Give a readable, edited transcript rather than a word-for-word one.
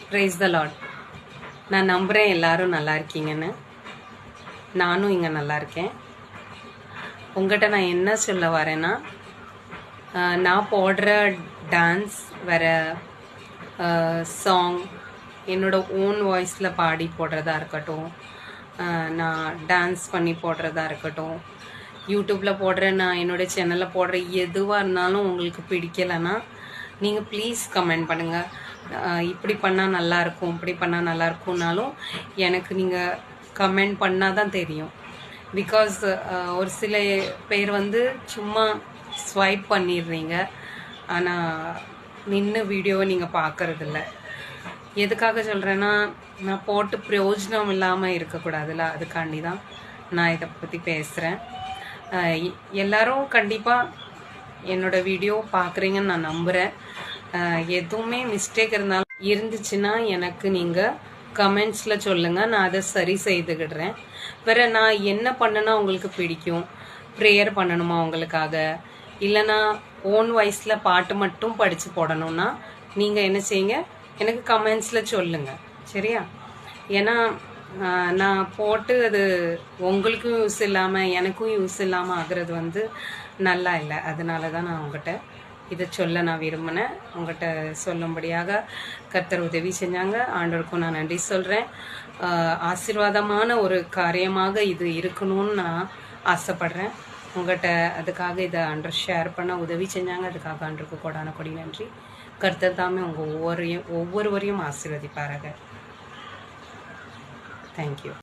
Price த Lord. நான் நம்புகிறேன் எல்லாரும் நல்லா இருக்கீங்கன்னு. நானும் இங்கே நல்லா இருக்கேன். உங்கள்கிட்ட நான் என்ன சொல்ல வரேன்னா, நான் போடுற டான்ஸ் வேறு சாங் என்னோட ஓன் வாய்ஸில் பாடி போடுறதா இருக்கட்டும், நான் டான்ஸ் பண்ணி போடுறதா இருக்கட்டும், யூடியூப்பில் போடுற நான் என்னோடய சேனலில் போடுற எதுவாக இருந்தாலும் உங்களுக்கு பிடிக்கலைன்னா நீங்கள் ப்ளீஸ் கமெண்ட் பண்ணுங்கள். இப்படி பண்ணால் நல்லாயிருக்கும், இப்படி பண்ணால் நல்லாயிருக்கும்னாலும் எனக்கு நீங்கள் கமெண்ட் பண்ணால் தான் தெரியும். பிகாஸ் ஒரு சில பேர் வந்து சும்மா ஸ்வைப் பண்ணிடுறீங்க, ஆனால் நின்று வீடியோவை நீங்கள் பார்க்குறதில்ல. எதுக்காக சொல்கிறேன்னா, நான் போட்டு பிரயோஜனம் இல்லாமல் இருக்கக்கூடாதுல்ல, அதுக்காண்டி தான் நான் இதை பற்றி பேசுகிறேன். எல்லோரும் கண்டிப்பாக என்னோடய வீடியோ பார்க்குறீங்கன்னு நான் நம்புகிறேன். எதுவுமே மிஸ்டேக் இருந்துச்சுன்னா எனக்கு நீங்கள் கமெண்ட்ஸில் சொல்லுங்கள், நான் அதை சரி செய்துக்கிடுறேன். வேறு நான் என்ன பண்ணுனா உங்களுக்கு பிடிக்கும், ப்ரேயர் பண்ணணுமா உங்களுக்காக, இல்லைனா ஓன் வாய்ஸில் பாட்டு மட்டும் படித்து போடணுன்னா நீங்கள் என்ன செய்யுங்க, எனக்கு கமெண்ட்ஸில் சொல்லுங்கள், சரியா? ஏன்னா நான் போட்டு அது உங்களுக்கும் யூஸ் இல்லாமல் எனக்கும் யூஸ் இல்லாமல் ஆகிறது வந்து நல்லா இல்லை. அதனால தான் நான் உங்கள்கிட்ட இதை சொல்ல நான் விரும்பினேன். உங்கள்கிட்ட சொல்லும்படியாக கர்த்தர் உதவி செஞ்சாங்க. ஆண்டவருக்கும் நான் நன்றி சொல்கிறேன். ஆசீர்வாதமான ஒரு காரியமாக இது இருக்கணும்னு நான் ஆசைப்படுறேன். உங்கள்கிட்ட அதுக்காக இதை ஆண்டவர் ஷேர் பண்ண உதவி செஞ்சாங்க. அதுக்காக ஆண்டவருக்கு கொடான கொடி நன்றி. கர்த்தர் தாமே உங்கள் ஒவ்வொருவரையும் ஆசீர்வதிப்பாராக. தேங்க்யூ.